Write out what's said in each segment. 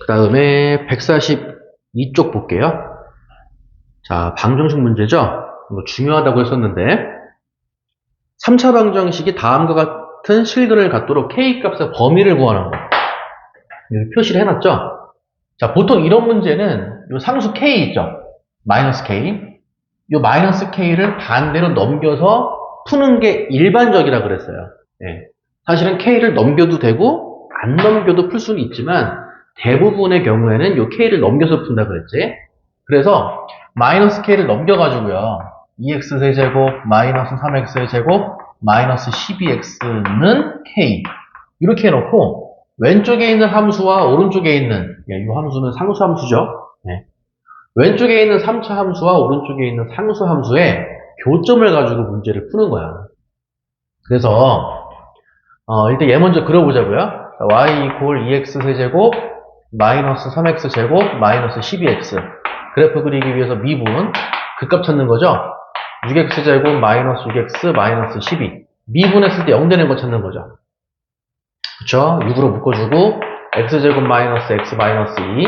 그 다음에 142쪽 볼게요. 자, 방정식 문제죠? 이거 중요하다고 했었는데 3차 방정식이 다음과 같은 실근을 갖도록 K값의 범위를 구하는 거. 여기 표시를 해놨죠? 자, 보통 이런 문제는 요 상수 K 있죠? 마이너스 K. 요 마이너스 K를 반대로 넘겨서 푸는 게 일반적이라 그랬어요. 예. 사실은 K를 넘겨도 되고 안 넘겨도 풀 수는 있지만 대부분의 경우에는 요 K를 넘겨서 푼다 그랬지. 그래서 마이너스 K를 넘겨가지고요. 2x 세제곱 마이너스 3x 제곱 마이너스 12x는 K 이렇게 해놓고 왼쪽에 있는 함수와 오른쪽에 있는 이 함수는 상수 함수죠. 네. 왼쪽에 있는 3차 함수와 오른쪽에 있는 상수 함수의 교점을 가지고 문제를 푸는 거야. 그래서 일단 얘 먼저 그려보자고요. y 이퀄 2x 세제곱 마이너스 3x 제곱 마이너스 12x 그래프 그리기 위해서 미분 그 값 찾는 거죠. 6x 제곱 마이너스 6x 마이너스 12 미분했을 때 0 되는 거 찾는 거죠. 그쵸? 6으로 묶어주고 x제곱 마이너스 x 마이너스 2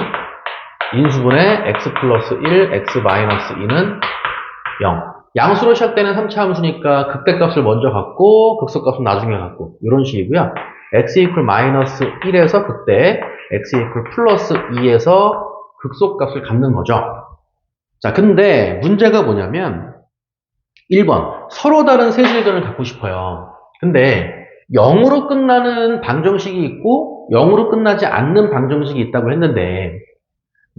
인수분해 x 플러스 1 x 마이너스 2는 0 양수로 시작되는 3차 함수니까 극대값을 먼저 갖고 극소값은 나중에 갖고 이런 식이고요. x 이퀄 마이너스 1에서 극대 x 이퀄 플러스 2에서 극소값을 갖는 거죠. 자, 근데 문제가 뭐냐면 1번 서로 다른 세실근을 갖고 싶어요. 근데 0으로 끝나는 방정식이 있고 0으로 끝나지 않는 방정식이 있다고 했는데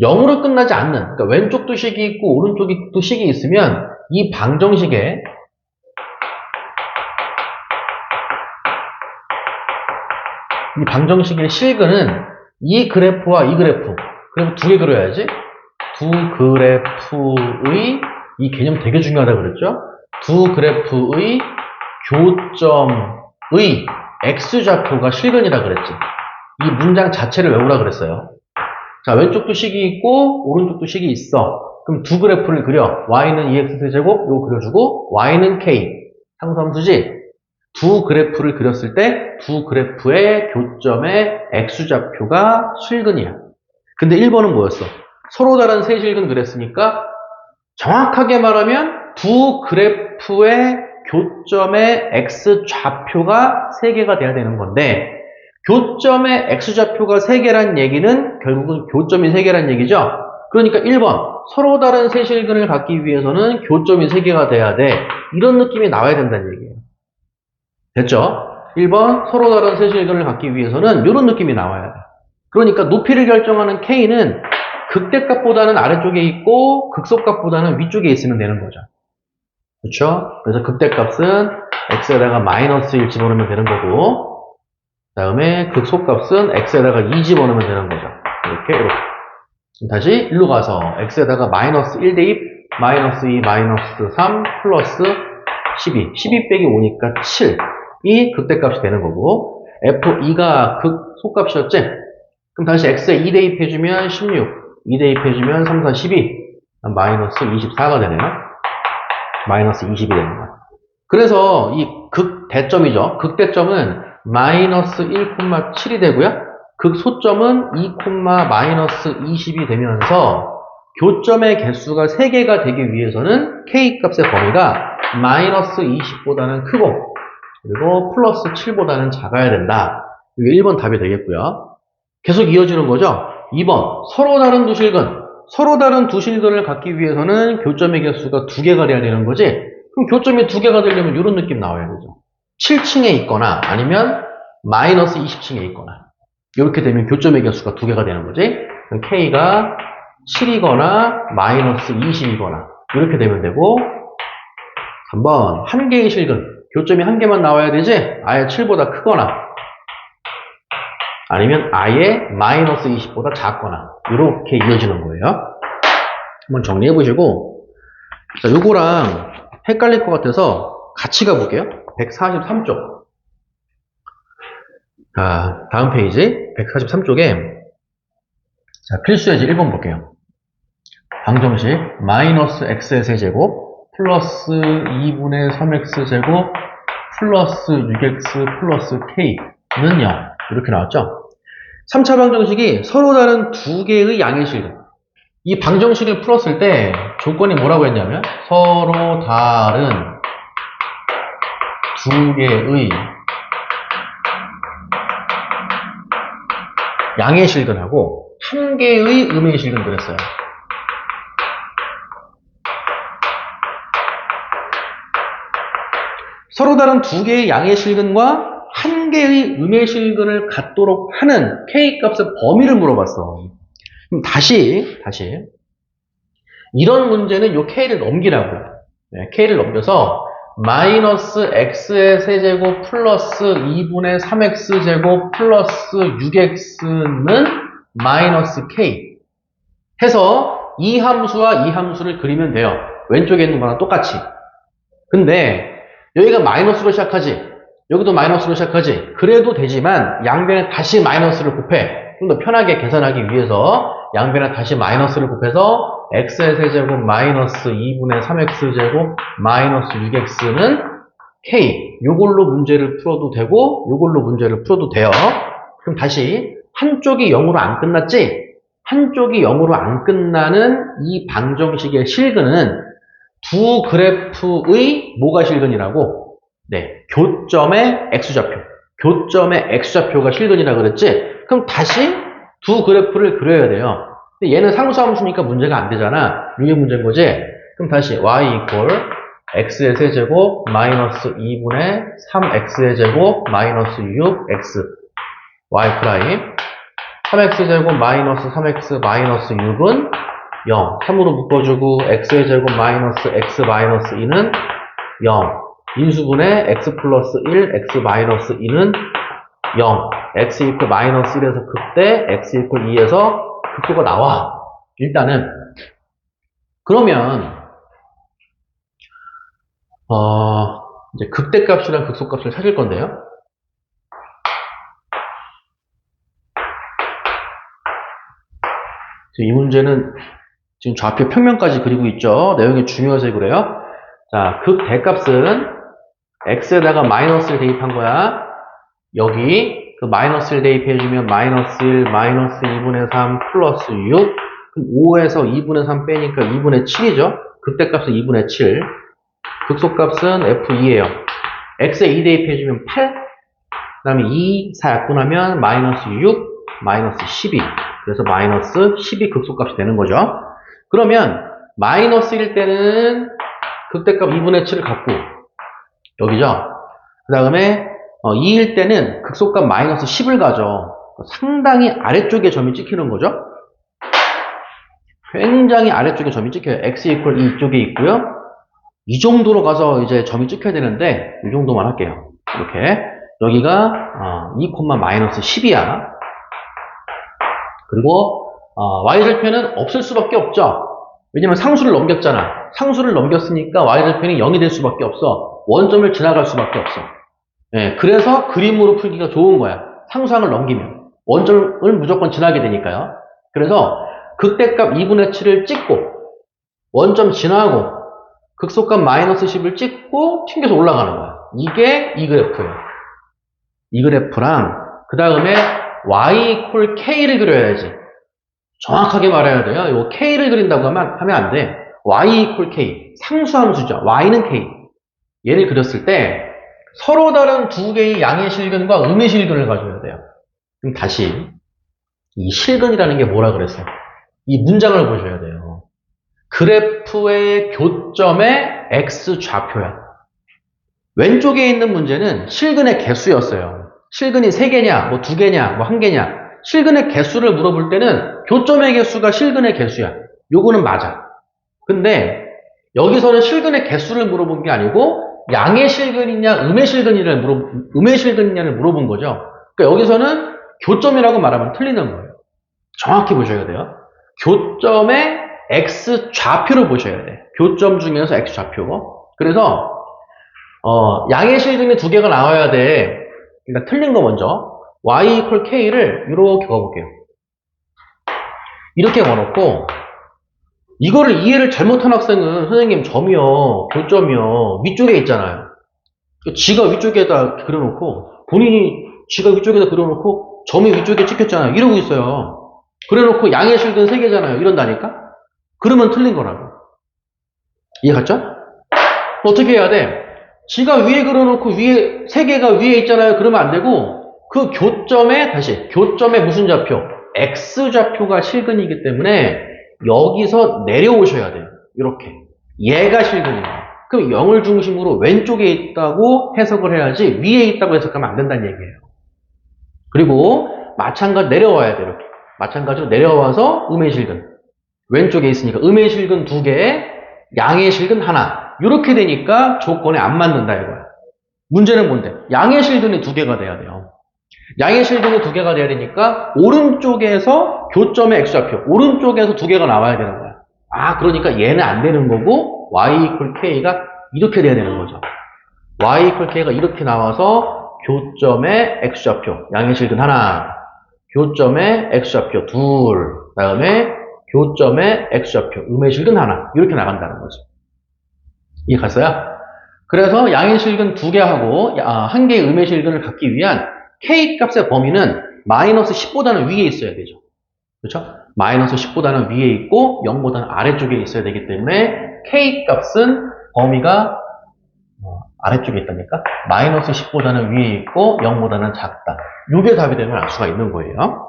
0으로 끝나지 않는, 그러니까 왼쪽도 식이 있고 오른쪽도 식이 있으면 이 방정식의 이 방정식의 실근은 이 그래프와 이 그래프, 그럼 두 개 그려야지. 두 그래프의 이 개념 되게 중요하다고 그랬죠? 두 그래프의 교점의 x좌표가 실근이라 그랬지. 이 문장 자체를 외우라 그랬어요. 자, 왼쪽도 식이 있고 오른쪽도 식이 있어. 그럼 두 그래프를 그려. y는 2x 세제곱 요거 그려주고 y는 k 상수함수지. 두 그래프를 그렸을 때 두 그래프의 교점의 x좌표가 실근이야. 근데 1번은 뭐였어? 서로 다른 세 실근 그랬으니까 정확하게 말하면 두 그래프의 교점의 x좌표가 3개가 돼야 되는 건데 교점의 x좌표가 3개란 얘기는 결국은 교점이 3개란 얘기죠. 그러니까 1번 서로 다른 세 실근을 갖기 위해서는 교점이 3개가 돼야 돼. 이런 느낌이 나와야 된다는 얘기예요. 됐죠? 1번 서로 다른 세 실근을 갖기 위해서는 이런 느낌이 나와야 돼. 그러니까 높이를 결정하는 K는 극대값보다는 아래쪽에 있고 극소값보다는 위쪽에 있으면 되는 거죠. 그렇죠? 그래서 극대값은 x에다가 마이너스 1 집어넣으면 되는 거고 그 다음에 극소값은 x에다가 2 집어넣으면 되는 거죠. 이렇게 다시 일로 가서 x에다가 마이너스 1 대입 마이너스 2 마이너스 3 플러스 12 빼기 5니까 7이 극대값이 되는 거고 f2가 극소값이었지? 그럼 다시 x에 2 대입해주면 16 2 대입해주면 3, 4, 12 마이너스 24가 되네요. 마이너스 20이 되는 거야. 그래서 이 극대점이죠. 극대점은 마이너스 1,7이 되고요. 극소점은 2, 마이너스 20이 되면서 교점의 개수가 3개가 되기 위해서는 K값의 범위가 마이너스 20보다는 크고 그리고 플러스 7보다는 작아야 된다. 이게 1번 답이 되겠고요. 계속 이어지는 거죠. 2번 서로 다른 두 실근. 서로 다른 두 실근을 갖기 위해서는 교점의 개수가 2개가 돼야 되는 거지. 그럼 교점이 2개가 되려면 이런 느낌 나와야 되죠. 7층에 있거나 아니면 마이너스 20층에 있거나 이렇게 되면 교점의 개수가 2개가 되는 거지. K가 7이거나 마이너스 20이거나 이렇게 되면 되고 3번 한 개의 실근. 교점이 한 개만 나와야 되지. 아예 7보다 크거나 아니면 아예 마이너스 20보다 작거나 이렇게 이어지는 거예요. 한번 정리해 보시고 자, 요거랑 헷갈릴 것 같아서 같이 가볼게요. 143쪽 자, 다음 페이지 143쪽에 자, 필수예제 1번 볼게요. 방정식 마이너스 x의 세제곱 플러스 2분의 3x 제곱 플러스 6x 플러스 k는 0 이렇게 나왔죠. 3차 방정식이 서로 다른 두 개의 양의 실근. 이 방정식을 풀었을 때 조건이 뭐라고 했냐면 서로 다른 두 개의 양의 실근하고 한 개의 음의 실근 그랬어요. 서로 다른 두 개의 양의 실근과 한 개의 음의 실근을 갖도록 하는 K값의 범위를 물어봤어. 그럼 다시 이런 문제는 요 K를 넘기라고. 네, K를 넘겨서 마이너스 X의 세제곱 플러스 2분의 3X제곱 플러스 6X는 마이너스 K 해서 이 함수와 이 함수를 그리면 돼요. 왼쪽에 있는 거랑 똑같이. 근데 여기가 마이너스로 시작하지, 여기도 마이너스로 시작하지. 그래도 되지만 양변에 다시 마이너스를 곱해. 좀 더 편하게 계산하기 위해서 양변에 다시 마이너스를 곱해서 x의 세제곱 마이너스 2분의 3x제곱 마이너스 6x는 k. 요걸로 문제를 풀어도 되고 요걸로 문제를 풀어도 돼요. 그럼 다시 한쪽이 0으로 안 끝났지? 한쪽이 0으로 안 끝나는 이 방정식의 실근은 두 그래프의 뭐가 실근이라고? 네, 교점의 x좌표. 교점의 x좌표가 실근이라 그랬지? 그럼 다시 두 그래프를 그려야 돼요. 근데 얘는 상수함수니까 문제가 안 되잖아. 이게 문제인 거지? 그럼 다시 y 이퀄 x의 세제곱 마이너스 2분의 3x의 제곱 마이너스 6x y 프라임 3x제곱 마이너스 3x 마이너스 6은 0. 3으로 묶어주고 x의 제곱 마이너스 x 마이너스 2는 0. 인수분의 x 플러스 1, x 마이너스 2는 0. x 이퀄 마이너스 1에서 극대, x 이퀄 2에서 극소가 나와. 일단은 그러면 이제 극대값이랑 극소값을 찾을 건데요. 이 문제는 지금 좌표 평면까지 그리고 있죠. 내용이 중요해서 그래요. 자, 극대값은 x에다가 마이너스를 대입한 거야. 여기 그 마이너스를 대입해주면 마이너스 1, 마이너스 2분의 3 플러스 6. 그럼 5에서 2분의 3 빼니까 2분의 7이죠. 극대값은 2분의 7. 극소값은 F2예요. x에 2 대입해주면 8. 그 다음에 2, 4 약분하면 마이너스 6, 마이너스 12. 그래서 마이너스 12 극소값이 되는 거죠. 그러면 마이너스일 때는 극대값 2분의 7을 갖고 여기죠. 그 다음에 2일 때는 극소값 마이너스 10을 가져. 상당히 아래쪽에 점이 찍히는 거죠. 굉장히 아래쪽에 점이 찍혀요. x 이퀄 2 이쪽에 있고요. 이 정도로 가서 이제 점이 찍혀야 되는데 이 정도만 할게요. 이렇게 여기가 2, 마이너스 10이야. 그리고 y절편은 없을 수밖에 없죠. 왜냐면 상수를 넘겼잖아. 상수를 넘겼으니까 y절편이 0이 될 수밖에 없어. 원점을 지나갈 수밖에 없어. 예, 그래서 그림으로 풀기가 좋은 거야. 상수항을 넘기면 원점을 무조건 지나게 되니까요. 그래서 극대값 2분의 7을 찍고 원점 지나고 극소값 마이너스 10을 찍고 튕겨서 올라가는 거야. 이게 이 그래프예요. 이 그래프랑 그 다음에 y 이퀄 k를 그려야지. 정확하게 말해야 돼요. 이거 k를 그린다고 하면 안 돼. y 이퀄 k. 상수함수죠. y는 k. 얘를 그렸을 때 서로 다른 두 개의 양의 실근과 음의 실근을 가져야 돼요. 그럼 다시 이 실근이라는 게 뭐라 그랬어요? 이 문장을 보셔야 돼요. 그래프의 교점의 x좌표야. 왼쪽에 있는 문제는 실근의 개수였어요. 실근이 3개냐, 뭐 2개냐, 뭐 1개냐. 실근의 개수를 물어볼 때는 교점의 개수가 실근의 개수야. 요거는 맞아. 근데 여기서는 실근의 개수를 물어본 게 아니고 양의 실근이냐, 음의 실근이냐를 물어본 거죠. 그러니까 여기서는 교점이라고 말하면 틀리는 거예요. 정확히 보셔야 돼요. 교점의 x좌표를 보셔야 돼. 교점 중에서 x좌표. 그래서 양의 실근이 2개가 나와야 돼. 그러니까 틀린 거 먼저 y 이퀄 k를 이렇게 걸어볼게요. 이렇게 걸어놓고 이거를 이해를 잘못한 학생은 선생님 점이요, 교점이요 위쪽에 있잖아요. 지가 위쪽에다 그려놓고 본인이 지가 위쪽에다 그려놓고 점이 위쪽에 찍혔잖아요. 이러고 있어요. 그래 놓고 양의 실근 3개잖아요. 이런다니까? 그러면 틀린 거라고. 이해 갔죠? 어떻게 해야 돼? 지가 위에 그려놓고 위에 3개가 위에 있잖아요. 그러면 안 되고 그 교점에 교점에 무슨 좌표? X좌표가 실근이기 때문에 여기서 내려오셔야 돼요. 이렇게. 얘가 실근이에요. 그럼 0을 중심으로 왼쪽에 있다고 해석을 해야지 위에 있다고 해석하면 안 된다는 얘기예요. 그리고 마찬가지로 내려와야 돼요. 이렇게. 마찬가지로 내려와서 음의 실근. 왼쪽에 있으니까 음의 실근 2개, 양의 실근 1. 이렇게 되니까 조건에 안 맞는다 이거야. 문제는 뭔데? 양의 실근이 2개가 돼야 돼요. 양의 실근이 2개가 돼야 되니까 오른쪽에서 교점의 X좌표, 오른쪽에서 2개가 나와야 되는 거야. 아, 그러니까 얘는 안 되는 거고 y equal k가 이렇게 돼야 되는 거죠. y equal k가 이렇게 나와서 교점의 X좌표, 양의 실근 1, 교점의 X좌표 2, 다음에 교점의 X좌표, 음의 실근 1 이렇게 나간다는 거죠. 이해 갔어요? 그래서 양의 실근 2개하고 1개의 음의 실근을 갖기 위한 k 값의 범위는 마이너스 10보다는 위에 있어야 되죠. 그렇죠? 마이너스 10보다는 위에 있고 0보다는 아래쪽에 있어야 되기 때문에 k 값은 범위가 아래쪽에 있다니까? 마이너스 10보다는 위에 있고 0보다는 작다. 이게 답이 되면 알 수가 있는 거예요.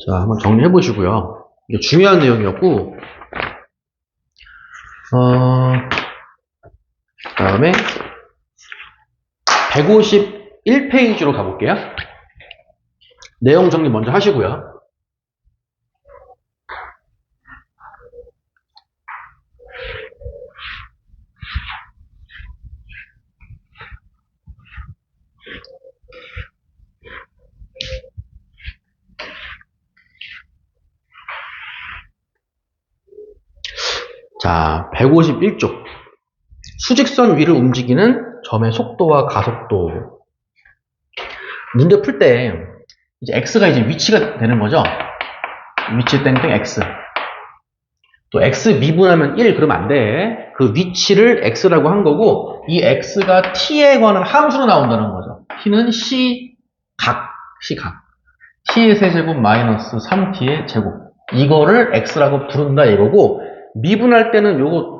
자, 한번 정리해 보시고요. 이게 중요한 내용이었고, 다음에 151페이지로 가볼게요. 내용 정리 먼저 하시고요. 자, 151쪽. 수직선 위를 움직이는 점의 속도와 가속도. 문제 풀 때, 이제 x가 이제 위치가 되는 거죠. 위치 땡땡 x. 또 x 미분하면 1 그러면 안 돼. 그 위치를 x라고 한 거고, 이 x가 t에 관한 함수로 나온다는 거죠. t는 시각. t의 세제곱 마이너스 3t의 제곱. 이거를 x라고 부른다 이거고, 미분할 때는 요거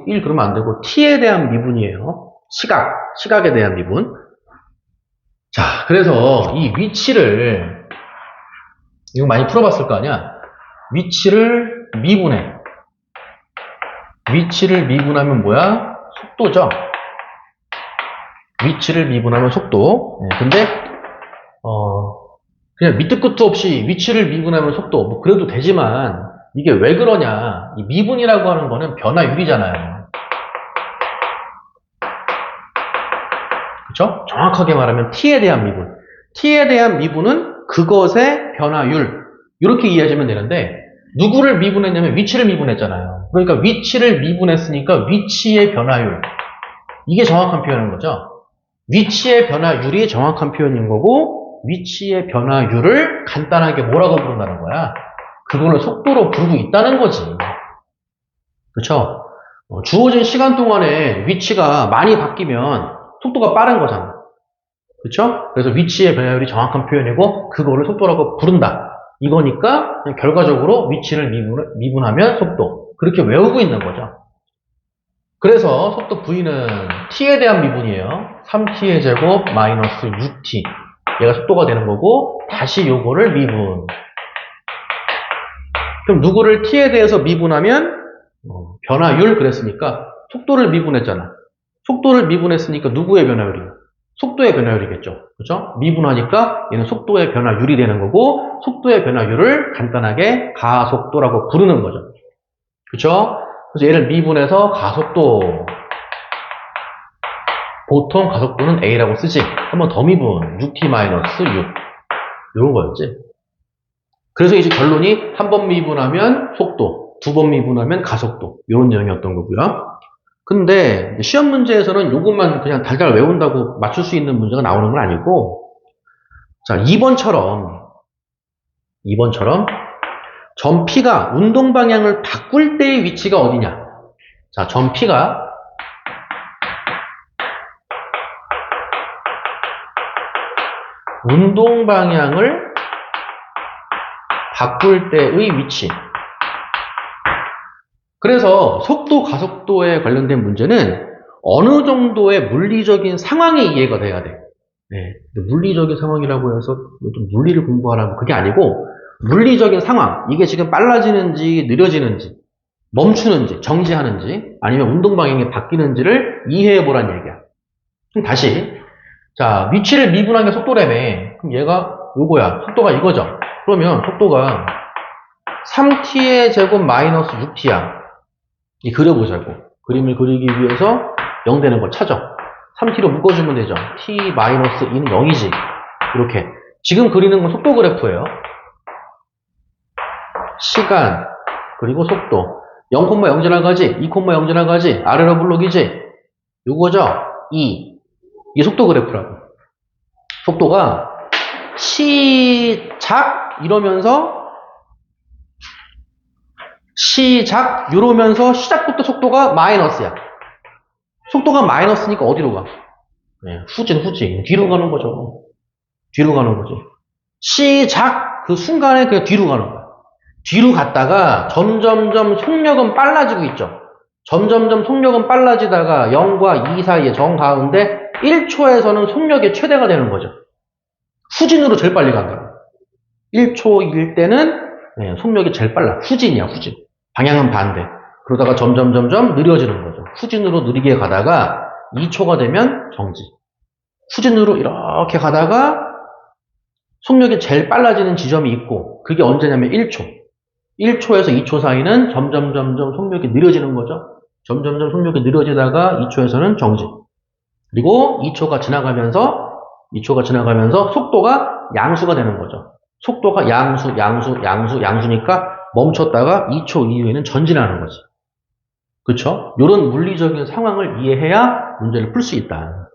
1 그러면 안 되고 t에 대한 미분이에요. 시각에 대한 미분. 자, 그래서 이 위치를 이거 많이 풀어봤을 거 아니야. 위치를 미분해. 위치를 미분하면 뭐야? 속도죠. 위치를 미분하면 속도. 근데 그냥 밑도 끝도 없이 위치를 미분하면 속도 뭐 그래도 되지만 이게 왜 그러냐? 이 미분이라고 하는 거는 변화율이잖아요. 그쵸? 정확하게 말하면 t에 대한 미분. t에 대한 미분은 그것의 변화율. 이렇게 이해하시면 되는데 누구를 미분했냐면 위치를 미분했잖아요. 그러니까 위치를 미분했으니까 위치의 변화율. 이게 정확한 표현인 거죠. 위치의 변화율이 정확한 표현인 거고 위치의 변화율을 간단하게 뭐라고 부른다는 거야? 그거를 속도로 부르고 있다는 거지. 그렇죠? 주어진 시간 동안에 위치가 많이 바뀌면 속도가 빠른 거잖아. 그렇죠? 그래서 위치의 변화율이 정확한 표현이고 그거를 속도라고 부른다. 이거니까 그냥 결과적으로 위치를 미분하면 속도. 그렇게 외우고 있는 거죠. 그래서 속도 V는 t에 대한 미분이에요. 3t의 제곱 마이너스 6t. 얘가 속도가 되는 거고 다시 요거를 미분. 그럼 누구를 t에 대해서 미분하면 변화율 그랬으니까 속도를 미분했잖아. 속도를 미분했으니까 누구의 변화율이에요? 속도의 변화율이겠죠. 그렇죠? 미분하니까 얘는 속도의 변화율이 되는 거고 속도의 변화율을 간단하게 가속도라고 부르는 거죠. 그렇죠? 그래서 얘를 미분해서 가속도. 보통 가속도는 A라고 쓰지. 한 번 더 미분. 6t-6. 이런 거였지. 그래서 이제 결론이 한 번 미분하면 속도, 2번 미분하면 가속도. 이런 내용이었던 거고요. 근데 시험 문제에서는 이것만 그냥 달달 외운다고 맞출 수 있는 문제가 나오는 건 아니고 자, 2번처럼 점 P가 운동 방향을 바꿀 때의 위치가 어디냐? 자, 점 P가 운동 방향을 바꿀 때의 위치. 그래서 속도, 가속도에 관련된 문제는 어느 정도의 물리적인 상황이 이해가 돼야 돼. 네. 물리적인 상황이라고 해서 좀 물리를 공부하라면 그게 아니고, 물리적인 상황, 이게 지금 빨라지는지 느려지는지, 멈추는지, 정지하는지, 아니면 운동 방향이 바뀌는지를 이해해 보란 얘기야. 그럼 다시, 자, 위치를 미분한 게 속도라며. 그럼 얘가 요거야. 속도가 이거죠. 그러면 속도가 3t의 제곱 마이너스 6t야. 이 그려보자고. 그림을 그리기 위해서 0 되는 걸 찾아. 3t로 묶어주면 되죠. t 마이너스 2는 0이지. 이렇게. 지금 그리는 건 속도 그래프예요. 시간, 그리고 속도. 0,0 지나가지, 2,0 지나가지, 아래로 블록이지. 요거죠? 2. 이게 속도 그래프라고. 속도가 시작 이러면서 시작 이러면서 시작부터 속도가 마이너스야. 속도가 마이너스니까 어디로 가? 네, 후진 뒤로 가는 거죠. 뒤로 가는 거지. 시작 그 순간에 그냥 뒤로 가는 거야. 뒤로 갔다가 점점점 속력은 빨라지고 있죠. 점점점 속력은 빨라지다가 0과 2 사이에 정 가운데 1초에서는 속력이 최대가 되는 거죠. 후진으로 제일 빨리 간다. 1초일 때는 네, 속력이 제일 빨라. 후진이야, 후진. 방향은 반대. 그러다가 점점 느려지는 거죠. 후진으로 느리게 가다가 2초가 되면 정지. 후진으로 이렇게 가다가 속력이 제일 빨라지는 지점이 있고 그게 언제냐면 1초. 1초에서 2초 사이는 점점 속력이 느려지는 거죠. 점점점 속력이 느려지다가 2초에서는 정지. 그리고 2초가 지나가면서 속도가 양수가 되는 거죠. 속도가 양수니까 멈췄다가 2초 이후에는 전진하는 거지. 그쵸? 이런 물리적인 상황을 이해해야 문제를 풀 수 있다.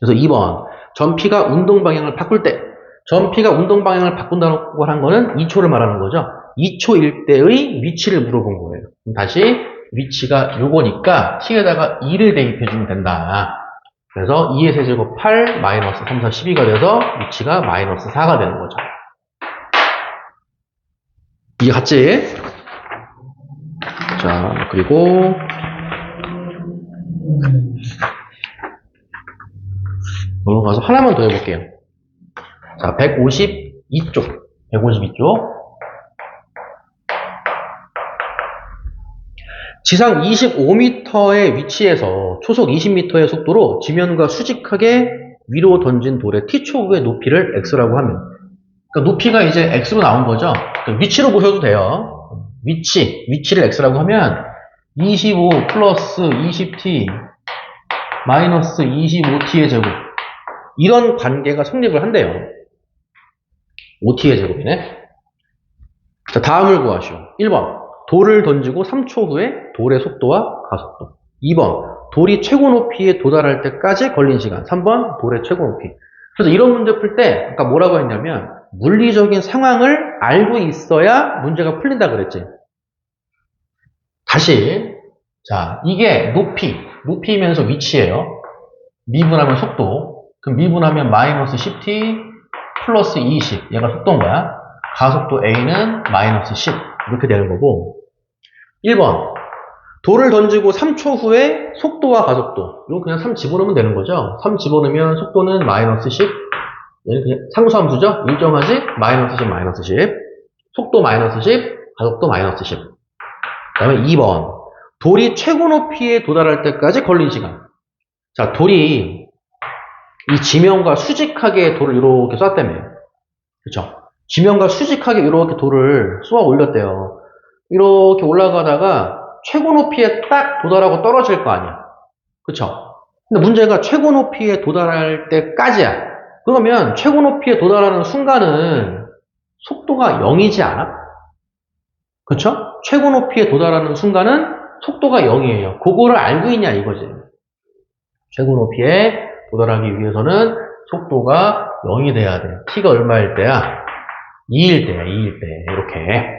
그래서 2번. 전피가 운동 방향을 바꿀 때. 전피가 운동 방향을 바꾼다고 한 거는 2초를 말하는 거죠. 2초일 때의 위치를 물어본 거예요. 다시 위치가 요거니까 t에다가 2를 대입해주면 된다. 그래서 2의 세제곱 8, 마이너스 3, 4, 12가 돼서 위치가 마이너스 4가 되는 거죠. 이게 같지? 자, 그리고 넘어가서 하나만 더 해볼게요. 자, 152쪽. 지상 25m의 위치에서 초속 20m의 속도로 지면과 수직하게 위로 던진 돌의 t초 후의 높이를 x라고 하면, 그러니까 높이가 이제 x로 나온 거죠. 그러니까 위치로 보셔도 돼요. 위치를 x라고 하면 25 플러스 20t 마이너스 25t의 제곱, 이런 관계가 성립을 한대요. 5t의 제곱이네. 자, 다음을 구하시오. 1번. 돌을 던지고 3초 후에 돌의 속도와 가속도. 2번. 돌이 최고 높이에 도달할 때까지 걸린 시간. 3번. 돌의 최고 높이. 그래서 이런 문제 풀 때 아까 뭐라고 했냐면 물리적인 상황을 알고 있어야 문제가 풀린다 그랬지. 다시. 자, 이게 높이면서 위치예요. 미분하면 속도. 그럼 미분하면 마이너스 10t 플러스 20. 얘가 속도인 거야. 가속도 a는 마이너스 10. 이렇게 되는 거고. 1번. 돌을 던지고 3초 후에 속도와 가속도. 이거 그냥 3 집어넣으면 되는 거죠. 3 집어넣으면 속도는 마이너스 10. 얘는 그냥 상수함수죠. 일정하지? 마이너스 10, 마이너스 10. 속도 마이너스 10, 가속도 마이너스 10. 그 다음에 2번. 돌이 최고 높이에 도달할 때까지 걸린 시간. 자, 돌이 이 지면과 수직하게 돌을 이렇게 쐈다며. 그쵸? 지면과 수직하게 이렇게 돌을 쏘아 올렸대요. 이렇게 올라가다가 최고 높이에 딱 도달하고 떨어질 거 아니야. 그쵸? 근데 문제가 최고 높이에 도달할 때까지야. 그러면 최고 높이에 도달하는 순간은 속도가 0이지 않아? 그쵸? 최고 높이에 도달하는 순간은 속도가 0이에요. 그거를 알고 있냐 이거지. 최고 높이에 도달하기 위해서는 속도가 0이 돼야 돼. t가 얼마일 때야? 2일 때야, 2일 때. 이렇게.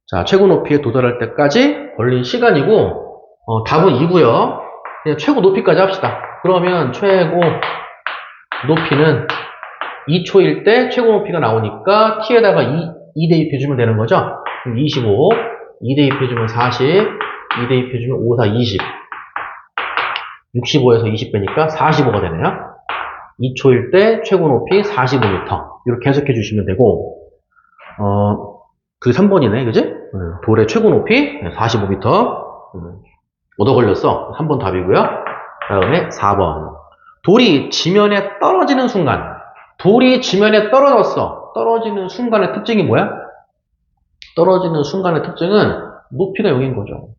자, 최고 높이에 도달할 때까지 걸린 시간이고, 답은 2고요. 그냥 최고 높이까지 합시다. 그러면 최고 높이는 2초일 때 최고 높이가 나오니까 t에다가 2 대입해주면 되는 거죠. 그럼 25, 2 대입해주면 40, 2 대입해주면 5, 4, 20. 65에서 20 빼니까 45가 되네요. 2초일 때 최고 높이 45m. 이렇게 해석해 주시면 되고, 그 3번이네, 그지? 돌의 최고 높이 45m. 얻어 걸렸어. 3번 답이고요. 다음에 4번. 돌이 지면에 떨어지는 순간. 돌이 지면에 떨어졌어. 떨어지는 순간의 특징이 뭐야? 떨어지는 순간의 특징은 높이가 0인 거죠.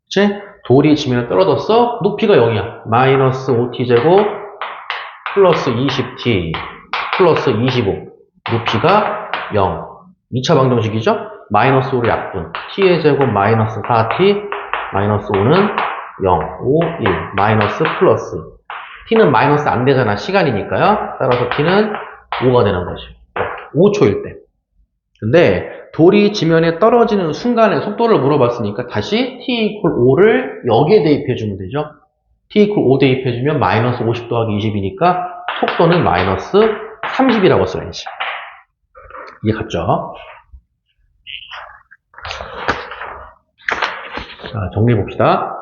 그치? 돌이 지면에 떨어졌어. 높이가 0이야. 마이너스 5t제곱 플러스 20t 플러스 25. 높이가 0. 2차 방정식이죠? 마이너스 5로 약분. t의 제곱 마이너스 4t 마이너스 5는 0, 5, 1. 마이너스 플러스. t는 마이너스 안 되잖아. 시간이니까요. 따라서 t는 5가 되는 거지. 5초일 때. 근데 돌이 지면에 떨어지는 순간의 속도를 물어봤으니까 다시 t equal 5를 여기에 대입해주면 되죠. t equal 5 대입해주면 마이너스 50 더하기 20이니까 속도는 마이너스 30이라고 써야지. 이해 갔죠? 자, 정리해 봅시다.